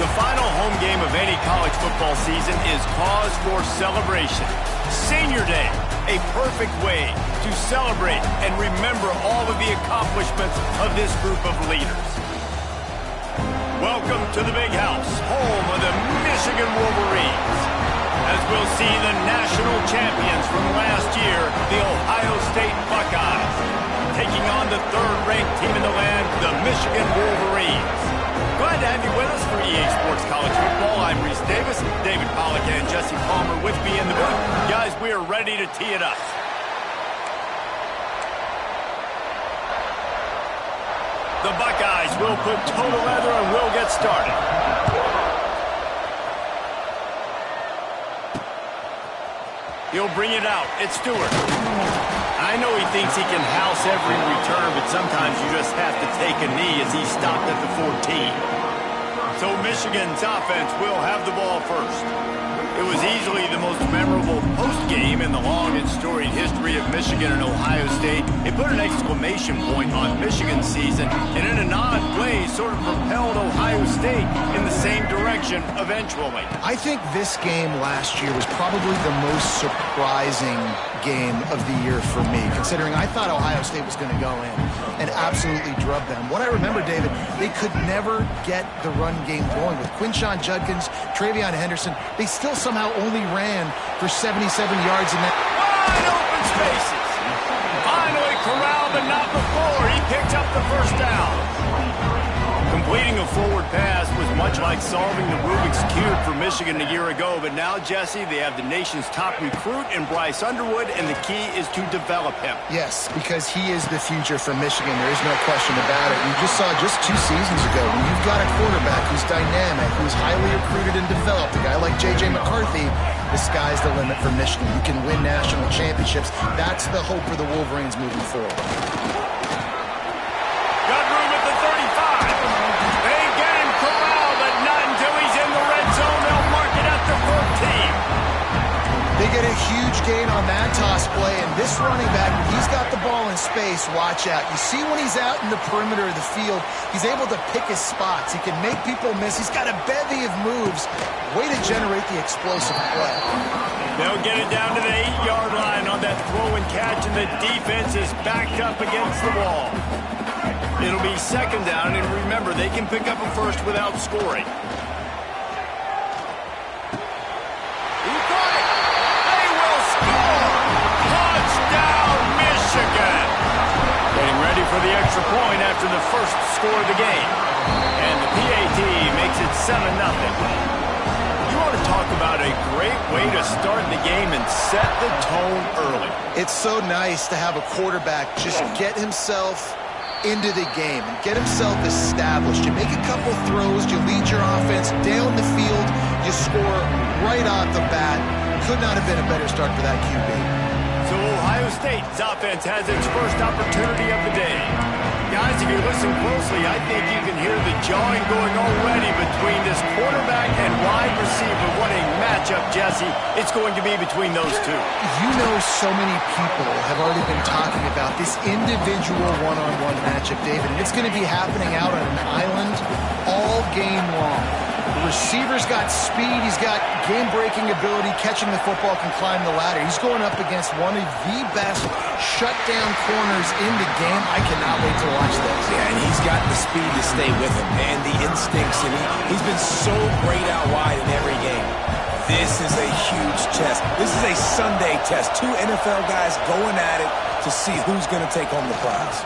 The final home game of any college football season is cause for celebration. Senior Day, a perfect way to celebrate and remember all of the accomplishments of this group of leaders. Welcome to the Big House, home of the Michigan Wolverines. As we'll see the national champions from last year, the Ohio State Buckeyes, taking on the third-ranked team in the land, the Michigan Wolverines. Glad to have you with us for EA Sports College Football. I'm Reese Davis, David Pollack, and Jesse Palmer with me in the booth. Guys, we are ready to tee it up. The Buckeyes will put toe to leather and we'll get started. He'll bring it out. It's Stewart. I know he thinks he can house every return, but sometimes you just have to take a knee as he stopped at the 14. So Michigan's offense will have the ball first. It was easily the most memorable post-game in the long and storied history of Michigan and Ohio State. It put an exclamation point on Michigan's season, and in an odd way sort of propelled Ohio State in the same direction eventually. I think this game last year was probably the most surprising game of the year for me, considering I thought Ohio State was going to go in and absolutely drub them. What I remember, David, they could never get the run game going. With Quinshon Judkins, Travion Henderson, they still somehow only ran for 77 yards in that. Wide open spaces. Finally corralled, but not before. He picked up the first down. Completing a forward pass was much like solving the Rubik's Cube for Michigan a year ago, but now, Jesse, they have the nation's top recruit in Bryce Underwood, and the key is to develop him. Yes, because he is the future for Michigan. There is no question about it. You just saw just 2 seasons ago, when you've got a quarterback who's dynamic, who's highly recruited and developed, a guy like J.J. McCarthy, the sky's the limit for Michigan. You can win national championships. That's the hope for the Wolverines moving forward. Got room at the 35. They get him corralled, but not until he's in the red zone. They'll mark it at the 14. They get a huge gain on that toss play, and this running back, when he's got the ball in space, watch out. You see when he's out in the perimeter of the field, he's able to pick his spots. He can make people miss. He's got a bevy of moves. Way to generate the explosive play. They'll get it down to the 8-yard line on that throw and catch, and the defense is backed up against the wall. It'll be second down, and remember, they can pick up a first without scoring. For the extra point after the first score of the game. And the PAT makes it 7-0. You want to talk about a great way to start the game and set the tone early. It's so nice to have a quarterback just get himself into the game and get himself established. You make a couple throws, you lead your offense down the field, you score right off the bat. Could not have been a better start for that QB. So Ohio State's offense has its first opportunity of the day. Guys, if you listen closely, I think you can hear the jawing going already between this quarterback and wide receiver. What a matchup, Jesse, it's going to be between those two. You know, so many people have already been talking about this individual one-on-one matchup, David, and it's going to be happening out on an island all game long. The receiver's got speed, he's got game-breaking ability, catching the football, can climb the ladder. He's going up against one of the best shutdown corners in the game. I cannot wait to watch this. Yeah, and he's got the speed to stay with him and the instincts, and he's been so great out wide in every game. This is a huge test. This is a Sunday test. Two NFL guys going at it to see who's going to take home the prize.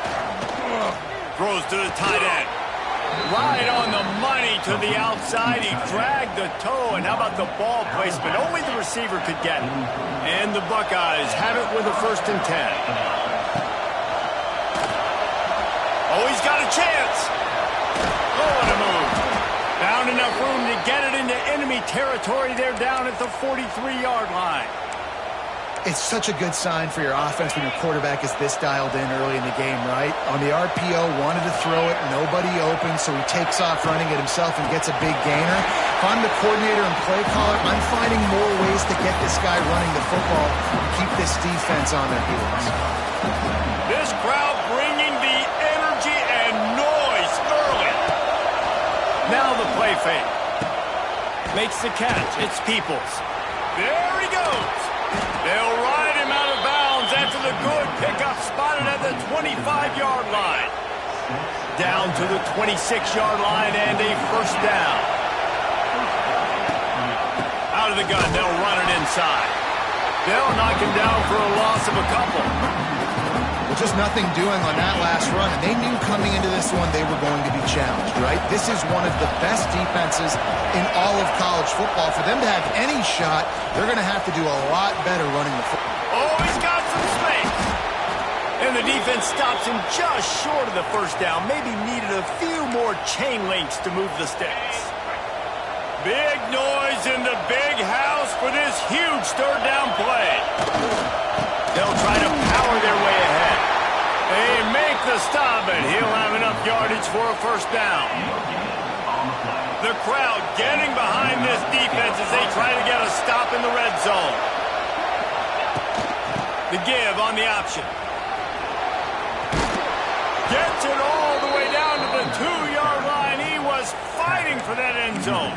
Throws to the tight end. Right on the money to the outside. He dragged the toe, and how about the ball placement? Only the receiver could get it. And the Buckeyes have it with a 1st and 10. Oh, he's got a chance. Oh, what a move. Found enough room to get it into enemy territory. They're down at the 43-yard line. It's such a good sign for your offense when your quarterback is this dialed in early in the game, right? On the RPO, wanted to throw it, nobody open, so he takes off running it himself and gets a big gainer. If I'm the coordinator and play caller, I'm finding more ways to get this guy running the football and keep this defense on their heels. This crowd bringing the energy and noise early. Now the play fake. Makes the catch. It's Peoples. There he goes. They'll ride him out of bounds after the good pickup spotted at the 25-yard line. Down to the 26-yard line and a 1st down. Out of the gun, they'll run it inside. They'll knock him down for a loss of a couple. Well, just nothing doing on that last run, and they knew coming into this one they were going to be challenged, right? This is one of the best defenses in all of college football. For them to have any shot, they're going to have to do a lot better running the football. Oh, he's got some space. And the defense stops him just short of the 1st down. Maybe needed a few more chain links to move the sticks. Big noise in the big house for this huge 3rd down play. They'll try to power their way ahead. They make the stop, and he'll have enough yardage for a 1st down. The crowd getting behind this defense as they try to get a stop in the red zone. The give on the option. Gets it all the way down to the 2-yard line. He was fighting for that end zone.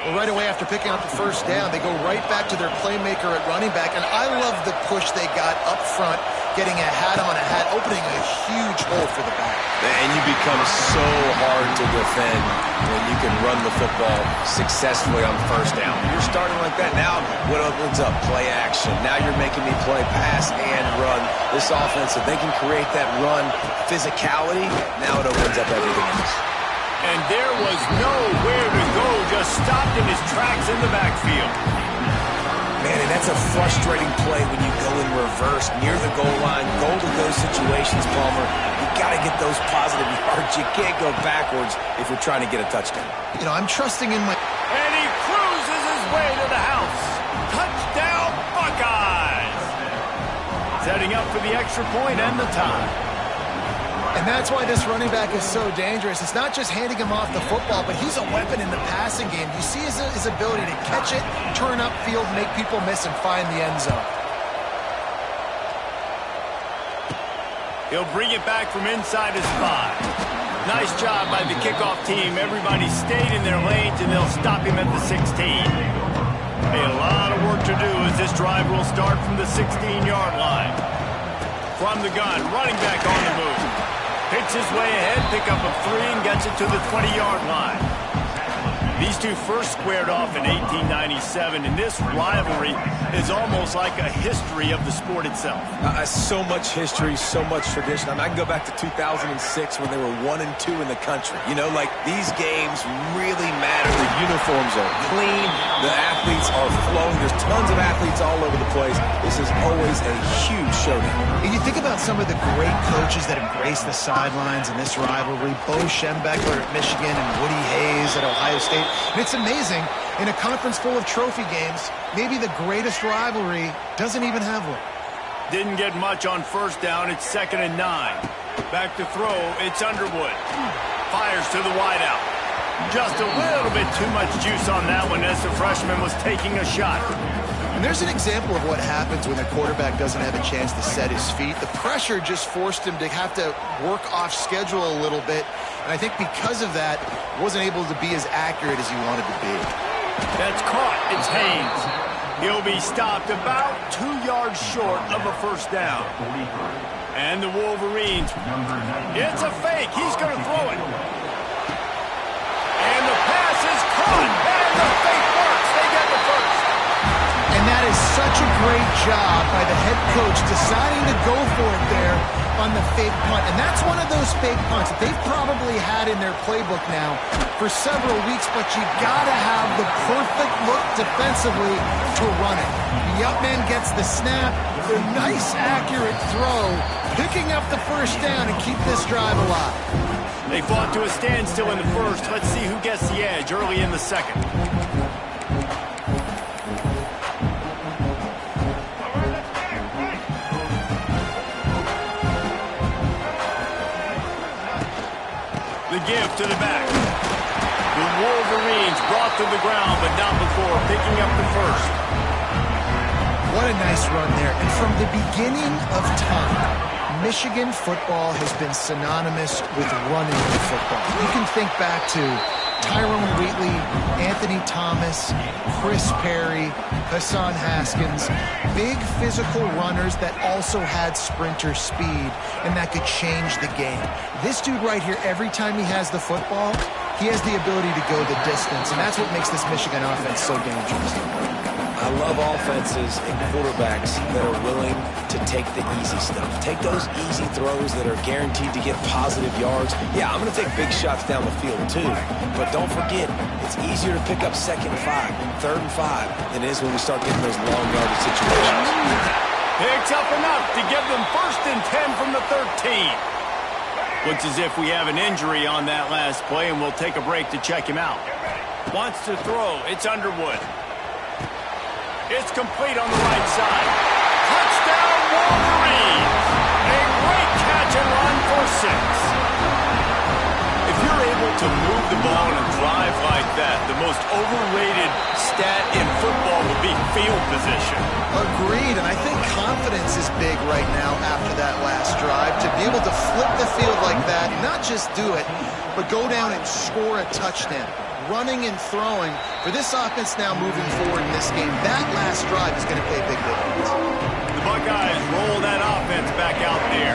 Well, right away after picking up the 1st down, they go right back to their playmaker at running back, and I love the push they got up front, getting a hat on a hat, opening a huge hole for the back. And you become so hard to defend when you can run the football successfully on 1st down. You're starting like that. Now what opens up? Play action. Now you're making me play pass and run. This offense, if they can create that run physicality, now it opens up everything else. And there was nowhere to go, just stopped in his tracks in the backfield. Man, and that's a frustrating play when you go in reverse near the goal line. Goal-to-go situations, Palmer. You got to get those positive yards. You can't go backwards if you're trying to get a touchdown. You know, I'm trusting in my... And he cruises his way to the house. Touchdown, Buckeyes! Setting up for the extra point and the tie. And And that's why this running back is so dangerous. It's not just handing him off the football, but he's a weapon in the passing game. You see his ability to catch it, turn upfield, make people miss, and find the end zone. He'll bring it back from inside his 5. Nice job by the kickoff team. Everybody stayed in their lanes, and they'll stop him at the 16. A lot of work to do as this drive will start from the 16-yard line. From the gun, running back on the move. Hits his way ahead, pick up a 3, and gets it to the 20-yard line. These two first squared off in 1897, and this rivalry is almost like a history of the sport itself. So much history, so much tradition. I can go back to 2006 when they were 1 and 2 in the country. You know, like, these games really matter. The uniforms are clean. The athletes are flowing. There's tons of athletes all over the place. This is always a huge showdown. And you think about some of the great coaches that embrace the sidelines in this rivalry. Bo Schembechler at Michigan and Woody Hayes at Ohio State. And it's amazing, in a conference full of trophy games, maybe the greatest rivalry doesn't even have one. Didn't get much on first down. It's 2nd and 9. Back to throw. It's Underwood. Fires to the wideout. Just a little bit too much juice on that one as the freshman was taking a shot. And there's an example of what happens when the quarterback doesn't have a chance to set his feet. The pressure just forced him to have to work off schedule a little bit. And I think because of that, wasn't able to be as accurate as he wanted to be. That's caught. It's Haynes. He'll be stopped about 2 yards short of a first down. And the Wolverines. It's a fake. He's going to throw it. And the pass is caught. And the fake works. They get the first. And that is such a great job by the head coach deciding to go for it there on the fake punt. And that's one of those fake punts that they've probably had in their playbook now for several weeks, but you gotta have the perfect look defensively to run it. The up man gets the snap, the nice accurate throw, picking up the first down and keep this drive alive. They fought to a standstill in the first. Let's see who gets the edge early in the second. The give to the back. The Wolverines brought to the ground, but not before picking up the first. What a nice run there. And from the beginning of time, Michigan football has been synonymous with running the football. You can think back to Tyrone Wheatley, Anthony Thomas, Chris Perry, Hassan Haskins, big physical runners that also had sprinter speed and that could change the game. This dude right here, every time he has the football, he has the ability to go the distance, and that's what makes this Michigan offense so dangerous. I love offenses and quarterbacks that are willing to take the easy stuff. Take those easy throws that are guaranteed to get positive yards. Yeah, I'm going to take big shots down the field too. But don't forget, it's easier to pick up 2nd and 5, 3rd and 5 than it is when we start getting those long yardage situations. Picks up enough to give them 1st and 10 from the 13. Looks as if we have an injury on that last play, and we'll take a break to check him out. Wants to throw. It's Underwood. It's complete on the right side. Touchdown, Wolverines! A great catch and run for 6. If you're able to move the ball and drive like that, the most overrated stat in football would be field position. Agreed, and I think confidence is big right now after that last drive. To be able to flip the field like that, not just do it, but go down and score a touchdown. Running and throwing for this offense now moving forward in this game. That last drive is going to pay big dividends. The Buckeyes roll that offense back out there.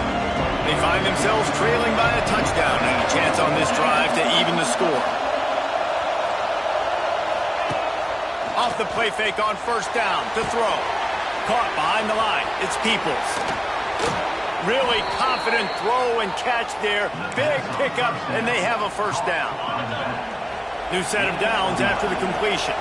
They find themselves trailing by a touchdown and a chance on this drive to even the score. Off the play fake on first down to throw. Caught behind the line. It's Peoples. Really confident throw and catch there. Big pickup, and they have a first down. New set of downs after the completion.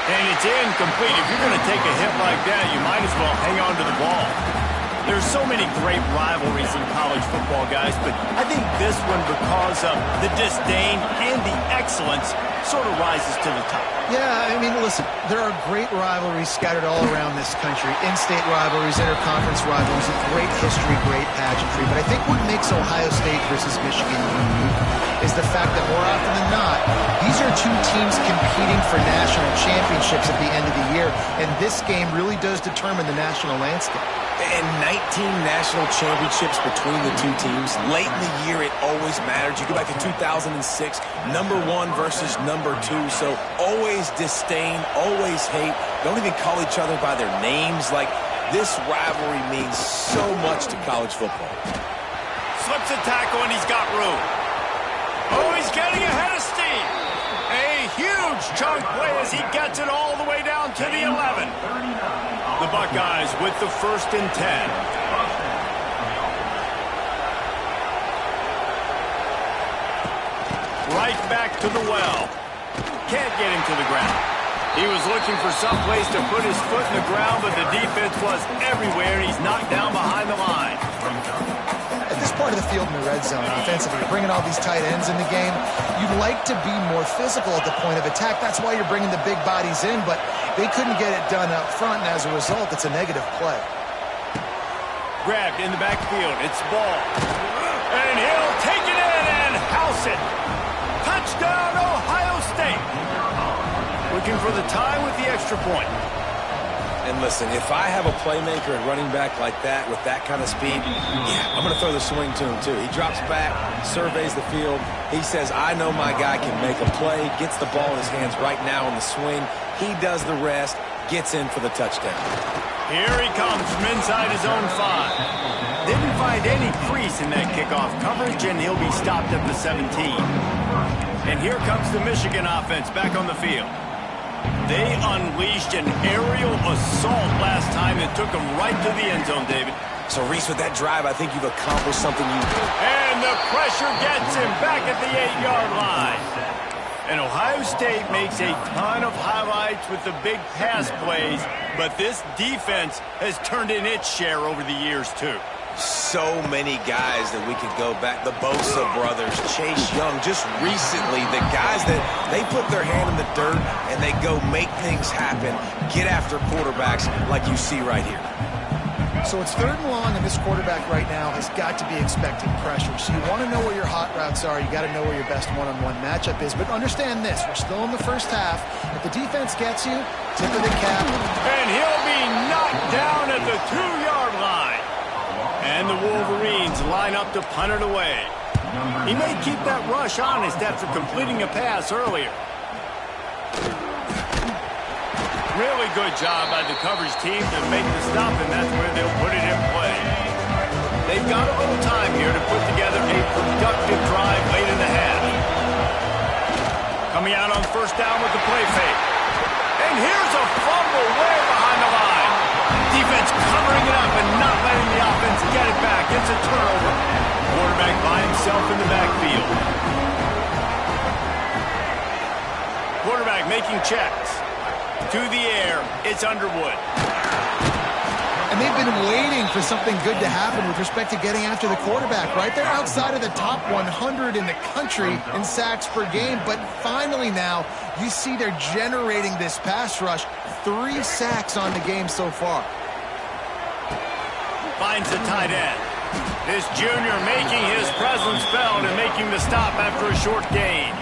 And it's incomplete. If you're going to take a hit like that, you might as well hang on to the ball. There's so many great rivalries in college football, guys, but I think this one, because of the disdain and the excellence, sort of rises to the top. Yeah, I mean, listen, there are great rivalries scattered all around this country. In-state rivalries, interconference rivalries, with great history, great pageantry. But I think what makes Ohio State versus Michigan unique is the fact that more often than not, these are two teams competing for national championships at the end of the year, and this game really does determine the national landscape. And 19 national championships between the two teams. Late in the year, it always mattered. You go back to 2006, number 1 versus number 2. So always disdain, always hate. Don't even call each other by their names. Like, this rivalry means so much to college football. Slips a tackle, and he's got room. Oh, he's getting ahead of steam. A huge chunk play as he gets it all the way down to the 11. The Buckeyes with the 1st and 10. Right back to the well. Can't get him to the ground. He was looking for some place to put his foot in the ground, but the defense was everywhere, and he's knocked down behind the line. At this part of the field in the red zone, offensively, you're bringing all these tight ends in the game. You'd like to be more physical at the point of attack. That's why you're bringing the big bodies in, but they couldn't get it done up front, and as a result, it's a negative play. Grabbed in the backfield. It's ball. And he'll take it in and house it. Touchdown, Ohio State. Looking for the tie with the extra point. And listen, if I have a playmaker and running back like that with that kind of speed, yeah, I'm going to throw the swing to him too. He drops back, surveys the field. He says, I know my guy can make a play, gets the ball in his hands right now on the swing. He does the rest, gets in for the touchdown. Here he comes from inside his own 5. Didn't find any crease in that kickoff coverage, and he'll be stopped at the 17. And here comes the Michigan offense back on the field. They unleashed an aerial assault last time and took them right to the end zone, David. So, Reese, with that drive, I think you've accomplished something you... And the pressure gets him back at the 8-yard line. And Ohio State makes a ton of highlights with the big pass plays, but this defense has turned in its share over the years, too. So many guys that we could go back. The Bosa brothers, Chase Young, just recently, the guys that they put their hand in the dirt and they go make things happen, get after quarterbacks like you see right here. So it's 3rd and long, and this quarterback right now has got to be expecting pressure. So you want to know where your hot routes are. You got to know where your best one-on-one matchup is. But understand this, we're still in the first half. If the defense gets you, tip of the cap. And he'll be knocked down at the 2-yard line. And the Wolverines line up to punt it away. He may keep that rush honest after completing a pass earlier. Really good job by the coverage team to make the stop, and that's where they'll put it in play. They've got a little time here to put together a productive drive late in the half. Coming out on 1st down with the play fake. And here's a fumble way behind the line. Defense covering it up and not letting the offense get it back. It's a turnover. Quarterback by himself in the backfield. Quarterback making checks. To the air, it's Underwood. And they've been waiting for something good to happen with respect to getting after the quarterback, right? They're outside of the top 100 in the country in sacks per game, but finally now you see they're generating this pass rush. 3 sacks on the game so far. Finds the tight end. This junior making his presence felt and making the stop after a short gain.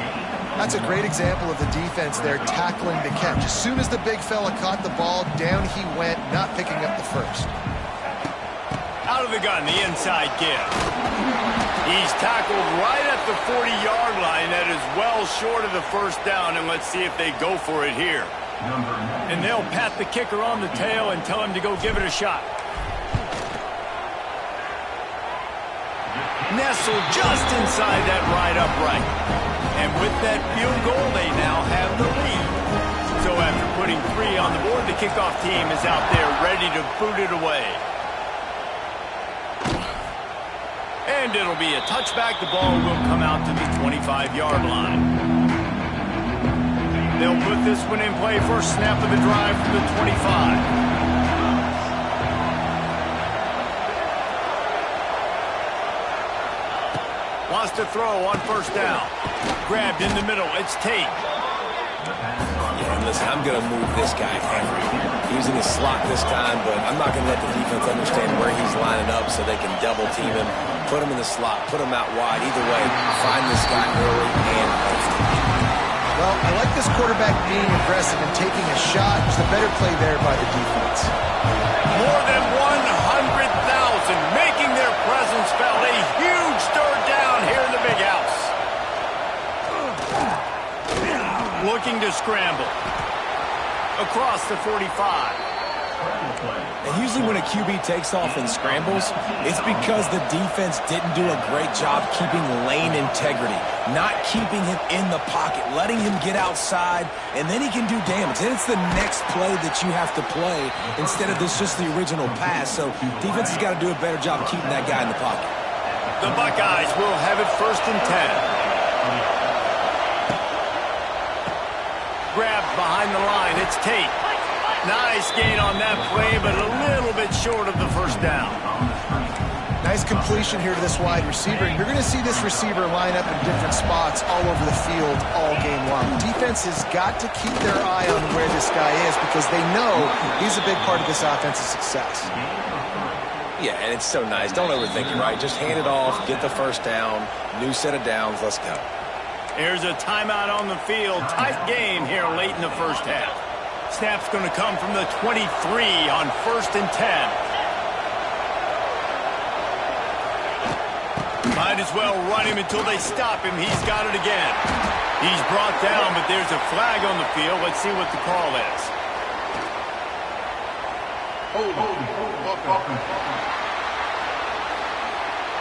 That's a great example of the defense there tackling the catch. As soon as the big fella caught the ball, down he went, not picking up the first. Out of the gun, the inside give. He's tackled right at the 40-yard line. That is well short of the 1st down, and let's see if they go for it here. And they'll pat the kicker on the tail and tell him to go give it a shot. Nestled just inside that right upright. And with that field goal, they now have the lead. So after putting 3 on the board, the kickoff team is out there ready to boot it away. And it'll be a touchback. The ball will come out to the 25-yard line. They'll put this one in play. First snap of the drive from the 25. wants to throw on first down. Grabbed in the middle. It's Tate. Yeah, and listen, I'm going to move this guy heavy. Using his slot this time, but I'm not going to let the defense understand where he's lining up so they can double team him. Put him in the slot. Put him out wide. Either way, find this guy early and often. Well, I like this quarterback being aggressive and taking a shot. It's a better play there by the defense. More than 100,000 making their presence felt. A huge third down here in the big house. Looking to scramble. Across the 45. And usually when a QB takes off and scrambles, it's because the defense didn't do a great job keeping lane integrity, not keeping him in the pocket, letting him get outside, and then he can do damage. Then it's the next play that you have to play instead of this just the original pass. So defense has got to do a better job keeping that guy in the pocket. The Buckeyes will have it 1st and 10. Grabbed behind the line. It's Tate. Nice gain on that play, but a little bit short of the first down. Nice completion here to this wide receiver. You're going to see this receiver line up in different spots all over the field all game long. Defense has got to keep their eye on where this guy is because they know he's a big part of this offense's success. Yeah, and it's so nice. Don't overthink it, right? Just hand it off, get the first down, new set of downs, let's go. Here's a timeout on the field. Tight game here late in the first half. Snap's going to come from the 23 on 1st and 10. Might as well run him until they stop him. He's got it again. He's brought down, but there's a flag on the field. Let's see what the call is.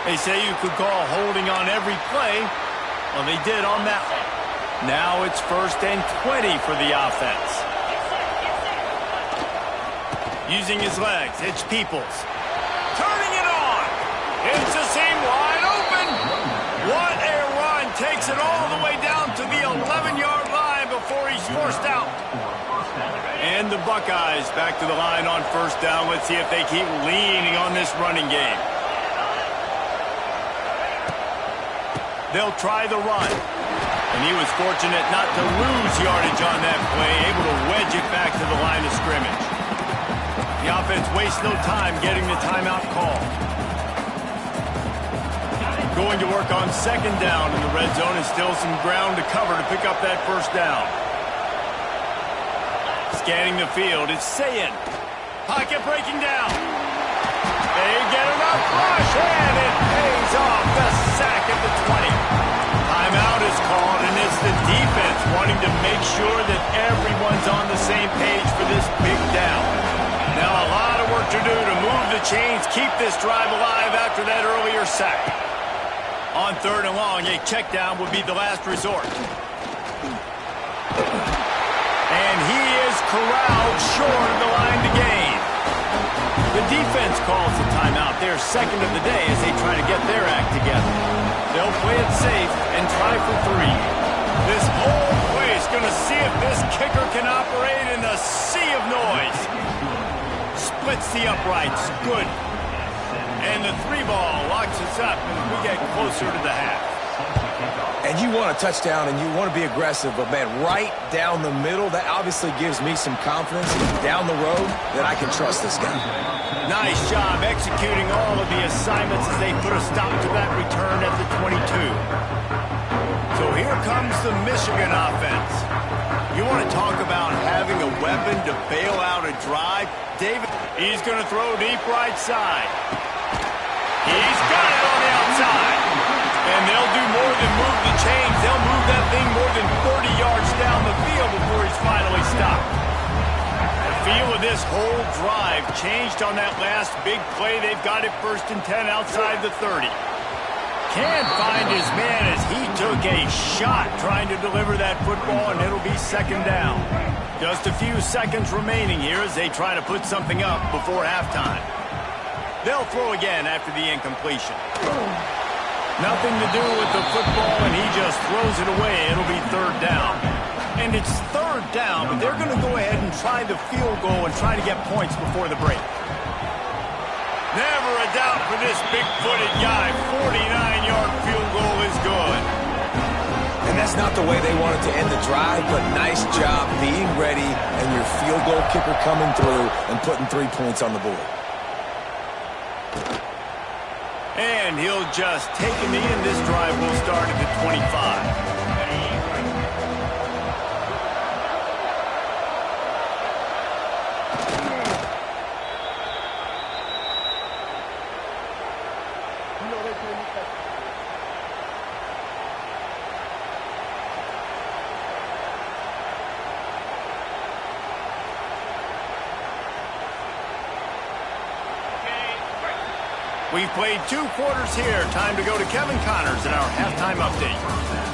They say you could call holding on every play. Well, they did on that one. Now it's 1st and 20 for the offense. Using his legs, it's Peoples. Turning it on. It's a seam wide open. What a run. Takes it all the way down to the 11-yard line before he's forced out. And the Buckeyes back to the line on 1st down. Let's see if they keep leaning on this running game. They'll try the run. And he was fortunate not to lose yardage on that play, able to wedge it back to the line of scrimmage. The offense wastes no time getting the timeout call. Going to work on 2nd down in the red zone and still some ground to cover to pick up that 1st down. Scanning the field, it's Sayin. Pocket breaking down. They get enough rush, and it pays off. The sack at the 20. Timeout is called, and it's the defense wanting to make sure that everyone's on the same page for this big down. Now a lot of work to do to move the chains, keep this drive alive after that earlier sack. On 3rd and long, a check down would be the last resort. And he is corralled short of the line to gain. The defense calls the timeout. They're 2nd of the day as they try to get their act together. They'll play it safe and try for 3. This whole place going to see if this kicker can operate in the sea of noise. Splits the uprights. Good. And the 3-ball locks us up as we get closer to the half. And you want a touchdown and you want to be aggressive, but man, right down the middle, that obviously gives me some confidence down the road that I can trust this guy. Nice job executing all of the assignments as they put a stop to that return at the 22. So here comes the Michigan offense. You want to talk about having a weapon to bail out a drive? David, he's going to throw deep right side. He's got it on the outside. And they'll do more than move the chains. They'll move that thing more than 30 yards down the field before he's finally stopped. The feel of this whole drive changed on that last big play. They've got it 1st and 10 outside the 30. Can't find his man as he took a shot trying to deliver that football, and it'll be 2nd down. Just a few seconds remaining here as they try to put something up before halftime. They'll throw again after the incompletion. Nothing to do with the football, and he just throws it away. It'll be 3rd down. And it's 3rd down, but they're going to go ahead and try the field goal and try to get points before the break. Never a doubt for this big-footed guy. 49-yard field goal is good. And that's not the way they wanted to end the drive, but nice job being ready and your field goal kicker coming through and putting 3 points on the board. And he'll just take a knee, and this drive will start at the 25. We've played 2 quarters here. Time to go to Kevin Connors in our halftime update.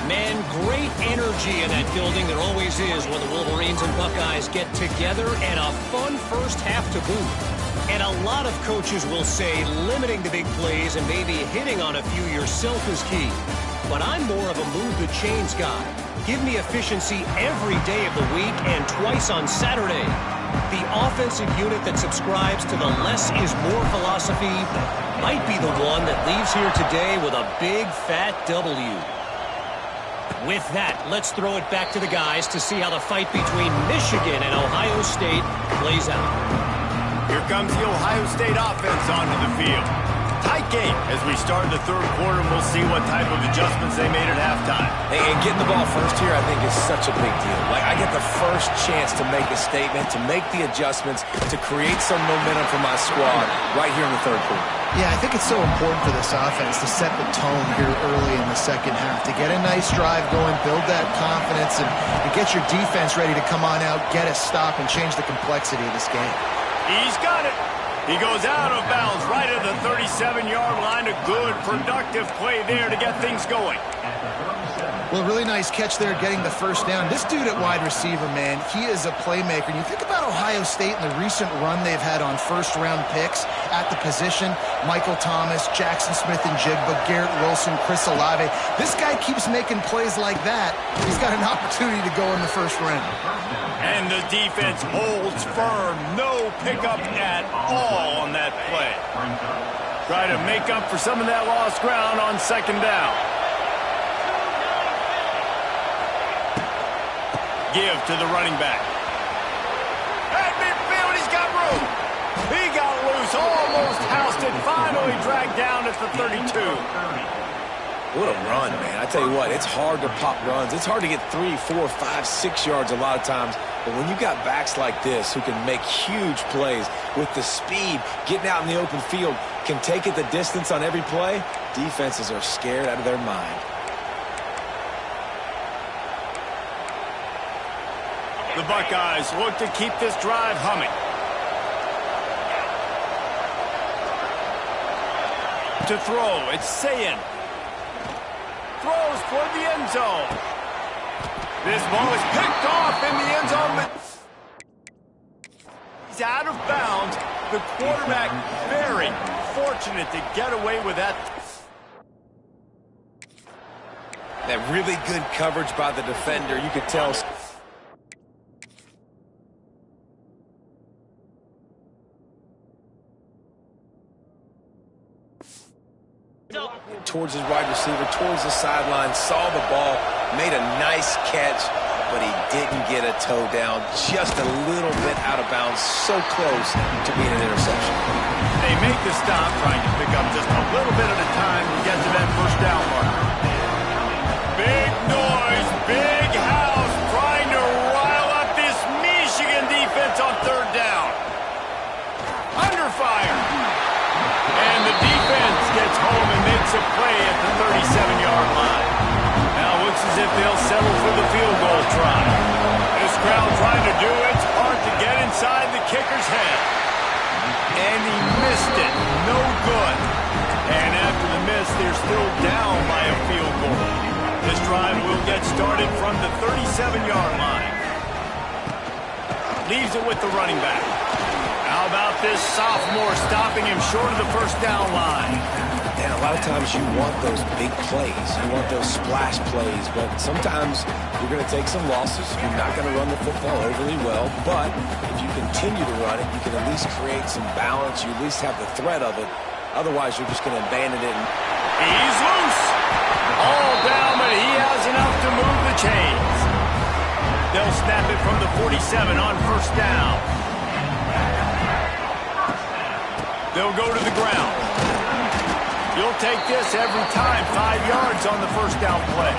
Man, great energy in that building. There always is when the Wolverines and Buckeyes get together, and a fun first half to boot. And a lot of coaches will say limiting the big plays and maybe hitting on a few yourself is key. But I'm more of a move the chains guy. Give me efficiency every day of the week and twice on Saturday. The offensive unit that subscribes to the less is more philosophy might be the one that leaves here today with a big fat W. With that, let's throw it back to the guys to see how the fight between Michigan and Ohio State plays out. Here comes the Ohio State offense onto the field. Tight game as we start the third quarter, and we'll see what type of adjustments they made at halftime. Hey, and getting the ball first here, I think, is such a big deal. Like, I get the first chance to make a statement, to make the adjustments, to create some momentum for my squad right here in the third quarter. Yeah, I think it's so important for this offense to set the tone here early in the second half, to get a nice drive going, build that confidence, and get your defense ready to come on out, get a stop, and change the complexity of this game. He's got it. He goes out of bounds right at the 37-yard line. A good, productive play there to get things going. Well, really nice catch there getting the first down. This dude at wide receiver, man, he is a playmaker. And you think about Ohio State and the recent run they've had on first-round picks at the position. Michael Thomas, Jackson Smith-Njigba, Garrett Wilson, Chris Olave. This guy keeps making plays like that. He's got an opportunity to go in the first round. And the defense holds firm. No pickup at all on that play. Try to make up for some of that lost ground on second down. Give to the running back. At midfield, he's got room. He got loose, almost housed it, finally dragged down at the 32. What a run, man. I tell you what, it's hard to pop runs. It's hard to get 3, 4, 5, 6 yards a lot of times. But when you got backs like this who can make huge plays with the speed, getting out in the open field, can take it the distance on every play, defenses are scared out of their mind. The Buckeyes look to keep this drive humming. To throw, it's Sayin. Throws toward the end zone. This ball is picked off in the end zone, but he's out of bounds. The quarterback very fortunate to get away with that. That really good coverage by the defender. You could tell. Towards his wide receiver, towards the sideline, saw the ball, made a nice catch, but he didn't get a toe down, just a little bit out of bounds, so close to being an interception. They make the stop, trying to pick up just a little bit at a time to get to that first down marker. Big noise, big house, trying to rile up this Michigan defense on third down. Under fire. And the defense gets home and makes a play at the 37-yard line. Now it looks as if they'll settle for the field goal try. This crowd trying to do its part to get inside the kicker's head. And he missed it. No good. And after the miss, they're still down by a field goal. This drive will get started from the 37-yard line. Leaves it with the running back. How about this sophomore stopping him short of the first down line? And a lot of times you want those big plays. You want those splash plays. But sometimes you're going to take some losses. You're not going to run the football overly well. But if you continue to run it, you can at least create some balance. You at least have the threat of it. Otherwise, you're just going to abandon it. He's loose. All down, but he has enough to move the chains. They'll snap it from the 47 on first down. They'll go to the ground. You'll take this every time. 5 yards on the first down play.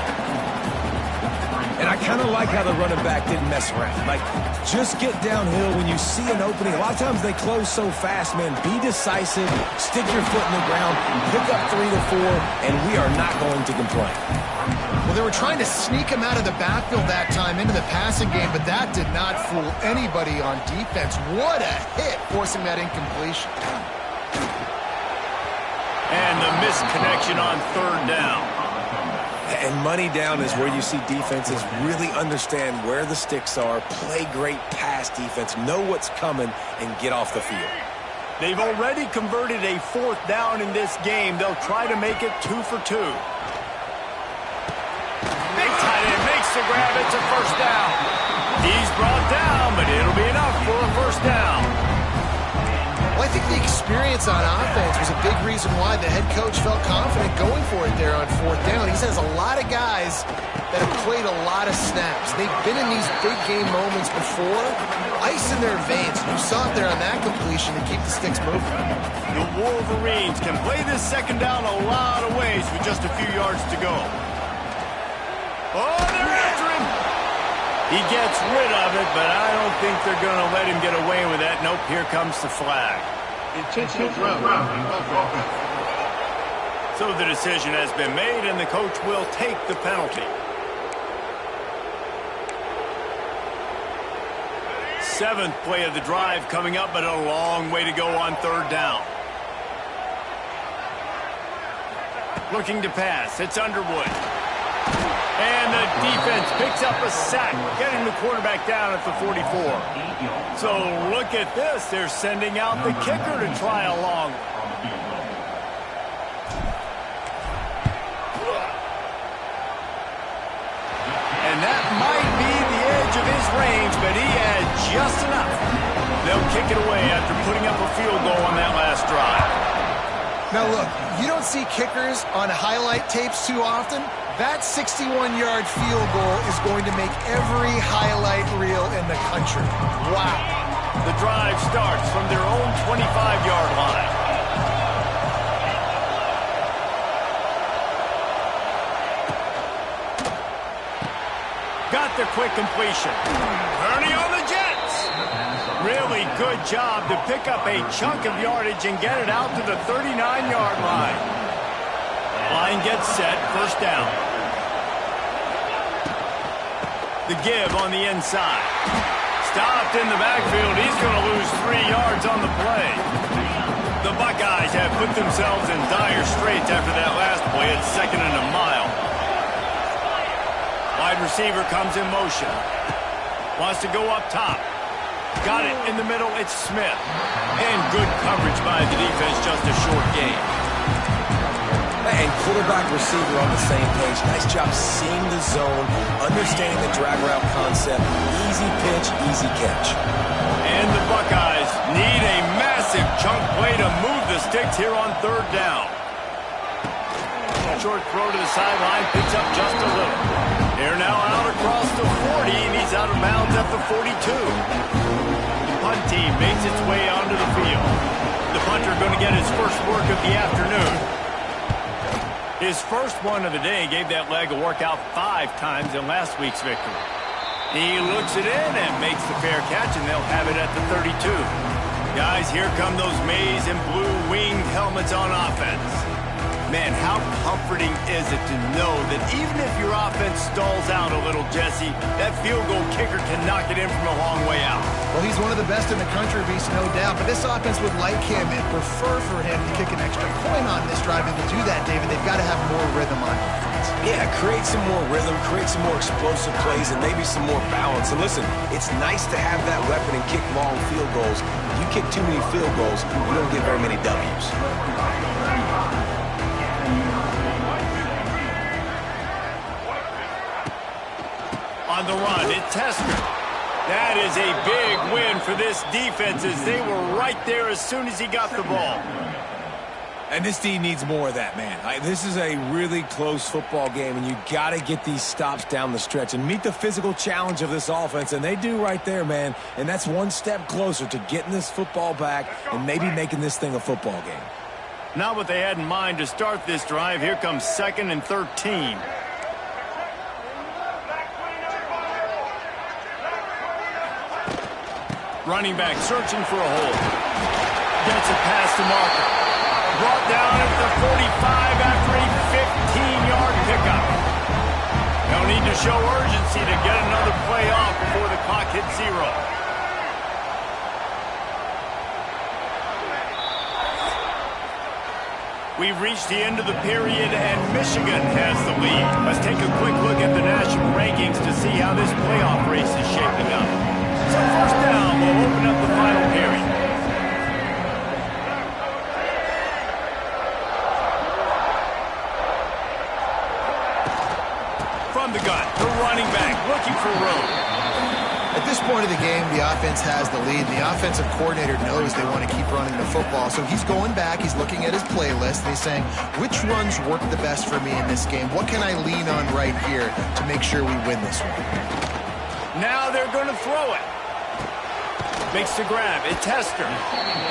And I kind of like how the running back didn't mess around. Like, just get downhill when you see an opening. A lot of times they close so fast, man. Be decisive, stick your foot in the ground, pick up 3 to 4, and we are not going to complain. Well, they were trying to sneak him out of the backfield that time into the passing game, but that did not fool anybody on defense. What a hit, forcing that incompletion. And the missed connection on third down. And money down is where you see defenses really understand where the sticks are, play great pass defense, know what's coming, and get off the field. They've already converted a 4th down in this game. They'll try to make it 2 for 2. Big tight end makes the grab. It's a first down. He's brought down, but it'll be enough for a first down. Well, I think the experience on offense was a big reason why the head coach felt confident going for it there on 4th down. He says a lot of guys that have played a lot of snaps. They've been in these big game moments before. Ice in their veins. You saw it there on that completion to keep the sticks moving. The Wolverines can play this second down a lot of ways with just a few yards to go. Oh, they're after him. He gets rid of it, but I don't think they're going to let him get away with that. Nope, here comes the flag. Intentional grounding. So the decision has been made, and the coach will take the penalty. 7th play of the drive coming up, but a long way to go on third down. Looking to pass. It's Underwood. And the defense picks up a sack, getting the quarterback down at the 44. So look at this. They're sending out the kicker to try a long. And that might be the edge of his range, but he had just enough. They'll kick it away after putting up a field goal on that last drive. Now look, you don't see kickers on highlight tapes too often. That 61-yard field goal is going to make every highlight reel in the country. Wow. The drive starts from their own 25-yard line. Got the quick completion. Ernie on the Jets. Really good job to pick up a chunk of yardage and get it out to the 39-yard line. Line gets set, first down. The give on the inside. Stopped in the backfield. He's going to lose 3 yards on the play. The Buckeyes have put themselves in dire straits after that last play. It's 2nd and a mile. Wide receiver comes in motion. Wants to go up top. Got it in the middle. It's Smith. And good coverage by the defense. Just a short gain. And quarterback receiver on the same page. Nice job seeing the zone, understanding the drag route concept. Easy pitch, easy catch. And the Buckeyes need a massive chunk play to move the sticks here on third down. Short throw to the sideline, picks up just a little. They're now out across the 40, and he's out of bounds at the 42. The punt team makes its way onto the field. The punter going to get his first work of the afternoon. His first one of the day gave that leg a workout 5 times in last week's victory. He looks it in and makes the fair catch, and they'll have it at the 32. Guys, here come those maize and blue winged helmets on offense. Man, how comforting is it to know that even if your offense stalls out a little, Jesse, that field goal kicker can knock it in from a long way out. Well, he's one of the best in the country, Reese, no doubt. But this offense would like him and prefer for him to kick an extra point on this drive. And to do that, David, they've got to have more rhythm on offense. Yeah, create some more rhythm, create some more explosive plays, and maybe some more balance. And listen, it's nice to have that weapon and kick long field goals. If you kick too many field goals, you don't get very many W's. On the run, it's Tester. That is a big win for this defense as they were right there as soon as he got the ball. And this team needs more of that, man. This is a really close football game, and you got to get these stops down the stretch and meet the physical challenge of this offense, and they do right there, man. And that's one step closer to getting this football back and maybe making this thing a football game. Not what they had in mind to start this drive. Here comes 2nd and 13. Running back searching for a hole. Gets a pass to Marker. Brought down at the 45 after a 15-yard pickup. They'll need to show urgency to get another play off before the clock hits 0. We've reached the end of the period, and Michigan has the lead. Let's take a quick look at the national rankings to see how this playoff race is shaping up. So first down will open up the final period. From the gun, the running back looking for room. At this point of the game, the offense has the lead, and the offensive coordinator knows they want to keep running the football. So he's going back, he's looking at his playlist, and he's saying, which runs work the best for me in this game? What can I lean on right here to make sure we win this one? Now they're going to throw it. Makes the grab, it's Tester.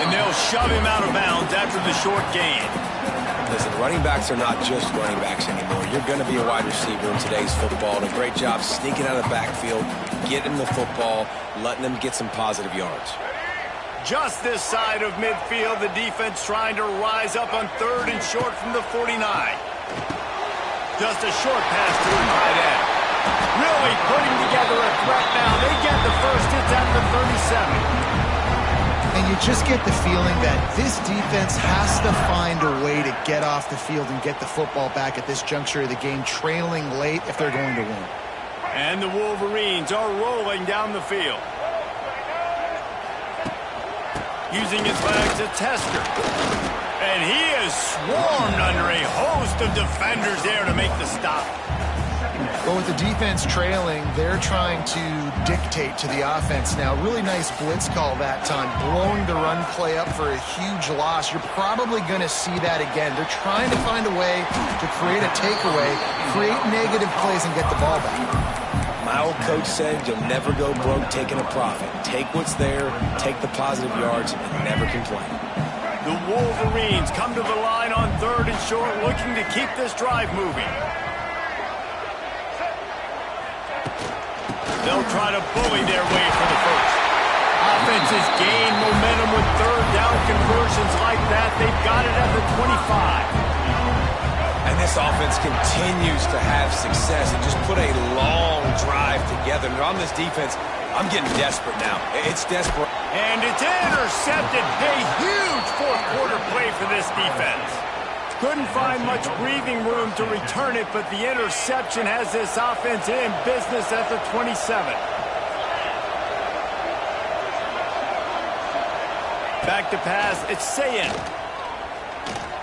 And they'll shove him out of bounds after the short gain. Listen, running backs are not just running backs anymore. You're going to be a wide receiver in today's football. And a great job sneaking out of the backfield, getting the football, letting them get some positive yards. Just this side of midfield, the defense trying to rise up on 3rd and short from the 49. Just a short pass to the tight end. Really putting together a threat now. They get the first hit at the 37. And you just get the feeling that this defense has to find a way to get off the field and get the football back at this juncture of the game, trailing late if they're going to win. And the Wolverines are rolling down the field. Using his legs, a Tester. And he is swarmed under a host of defenders there to make the stop. But with the defense trailing, they're trying to dictate to the offense now. Really nice blitz call that time, blowing the run play up for a huge loss. You're probably going to see that again. They're trying to find a way to create a takeaway, create negative plays, and get the ball back. My old coach said you'll never go broke taking a profit. Take what's there, take the positive yards, and never complain. The Wolverines come to the line on 3rd and short, looking to keep this drive moving. They'll try to bully their way for the first. Offenses gain momentum with 3rd down conversions like that. They've got it at the 25. And this offense continues to have success and just put a long drive together. And on this defense, I'm getting desperate now. It's desperate. And it's intercepted. A huge fourth-quarter play for this defense. Couldn't find much breathing room to return it, but the interception has this offense in business at the 27. Back to pass, it's Sayin.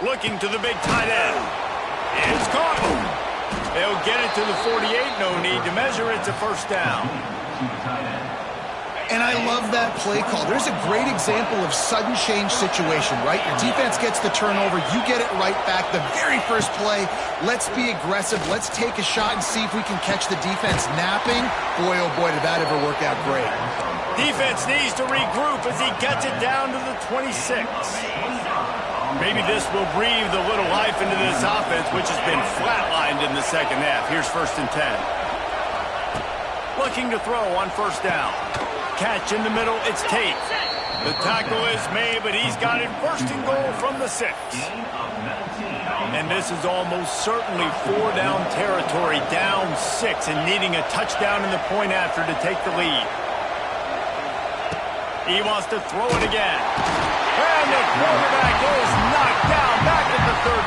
Looking to the big tight end. It's caught. They'll get it to the 48, no need to measure. It's a first down. And I love that play call. There's a great example of sudden change situation, right? Your defense gets the turnover. You get it right back. The very first play, let's be aggressive. Let's take a shot and see if we can catch the defense napping. Boy, oh boy, did that ever work out great. Defense needs to regroup as he gets it down to the 26. Maybe this will breathe a little life into this offense, which has been flatlined in the second half. Here's 1st and 10. Looking to throw on 1st down. Catch in the middle, it's Tate. The tackle is made, but he's got it 1st and goal from the 6. And this is almost certainly 4-down territory, down 6, and needing a touchdown in the point after to take the lead. He wants to throw it again. And the quarterback is knocked down back at the 13.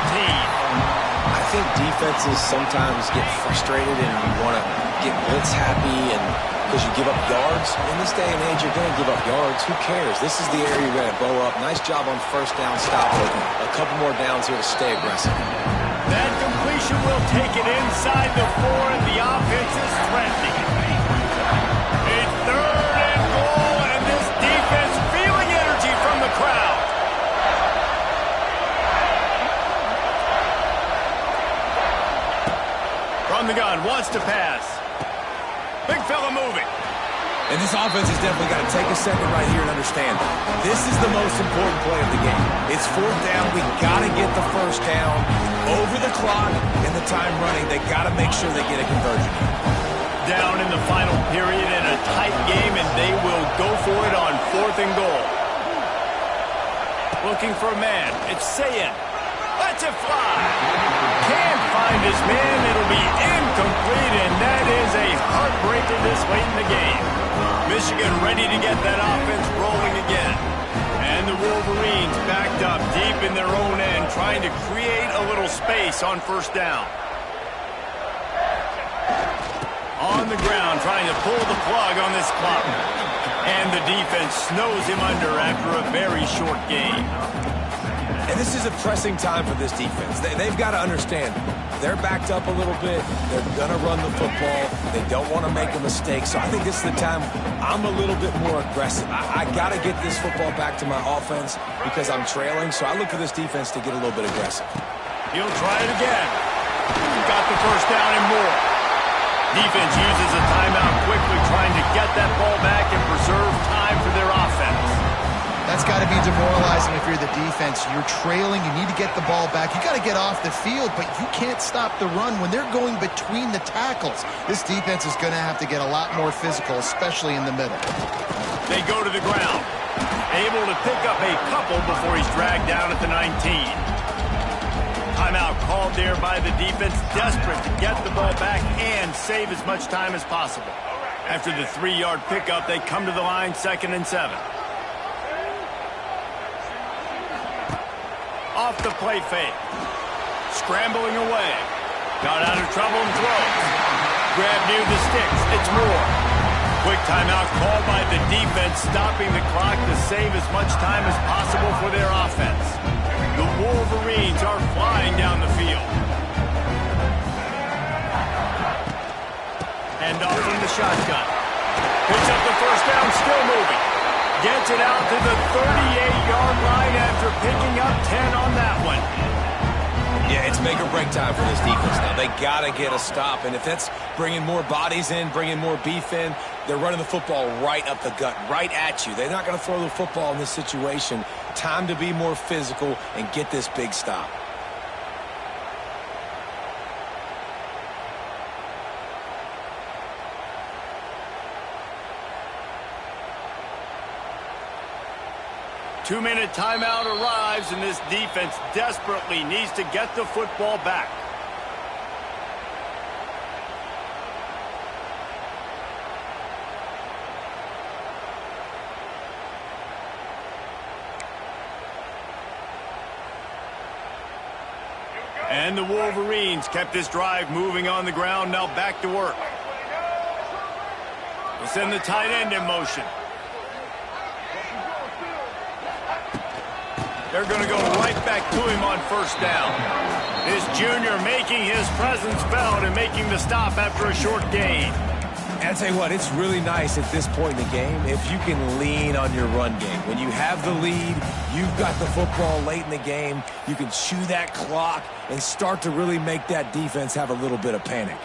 I think defenses sometimes get frustrated and you want to get blitz happy and because you give up yards. In this day and age, you're going to give up yards. Who cares? This is the area you're going to bow up. Nice job on 1st down stop. A couple more downs here to stay aggressive. That completion will take it inside the 4, and the offense is threatening. the gun, wants to pass. Big fella moving. And this offense has definitely got to take a second right here and understand this is the most important play of the game. It's fourth down. We got to get the first down over the clock and the time running. They got to make sure they get a conversion. Down in the final period in a tight game, and they will go for it on 4th and goal. Looking for a man. It's Sayin. Lets it fly. Can't find his man. It'll be incomplete, and that is a heartbreaker this late in the game. Michigan ready to get that offense rolling again. And the Wolverines backed up deep in their own end, trying to create a little space on first down. On the ground, trying to pull the plug on this clock. And the defense snows him under after a very short game. And this is a pressing time for this defense. They've got to understand, they're backed up a little bit. They're going to run the football. They don't want to make a mistake. So I think this is the time I'm a little bit more aggressive. I got to get this football back to my offense because I'm trailing. So I look for this defense to get a little bit aggressive. He'll try it again. Got the first down and more. Defense uses a timeout quickly, trying to get that ball back and preserve time for their offense. That's got to be demoralizing if you're the defense. You're trailing. You need to get the ball back. You got to get off the field, but you can't stop the run when they're going between the tackles. This defense is going to have to get a lot more physical, especially in the middle. They go to the ground. Able to pick up a couple before he's dragged down at the 19. Timeout called there by the defense, desperate to get the ball back and save as much time as possible. After the 3-yard pickup, they come to the line, 2nd and 7. Off the play fake. Scrambling away. Got out of trouble and throws. Grab near the sticks. It's Moore. Quick timeout called by the defense, stopping the clock to save as much time as possible for their offense. The Wolverines are flying down the field. Hand off from the shotgun. Picks up the first down, still moving. Gets it out to the 38-yard line after picking up 10 on that one. Yeah, it's make or break time for this defense now. They got to get a stop, and if that's bringing more bodies in, bringing more beef in, they're running the football right up the gut, right at you. They're not going to throw the football in this situation. Time to be more physical and get this big stop. Two-minute timeout arrives, and this defense desperately needs to get the football back. And the Wolverines kept this drive moving on the ground, now back to work. We'll send the tight end in motion. They're going to go right back to him on first down. This junior making his presence felt and making the stop after a short gain. And I'll tell you what, it's really nice at this point in the game if you can lean on your run game. When you have the lead, you've got the football late in the game, you can chew that clock and start to really make that defense have a little bit of panic.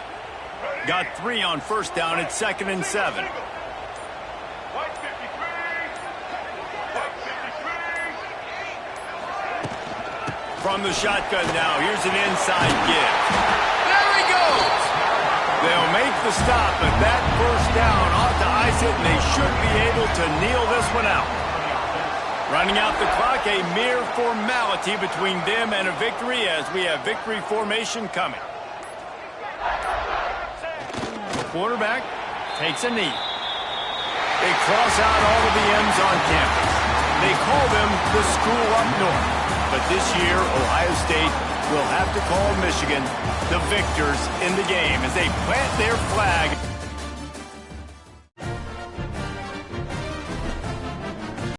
Got 3 on first down at 2nd and 7. From the shotgun now, here's an inside give. There he goes! They'll make the stop, but that first down ought to ice it, and they should be able to kneel this one out. Running out the clock, a mere formality between them and a victory as we have victory formation coming. The quarterback takes a knee. They cross out all of the M's on campus. They call them the school up north. But this year, Ohio State will have to call Michigan the victors in the game as they plant their flag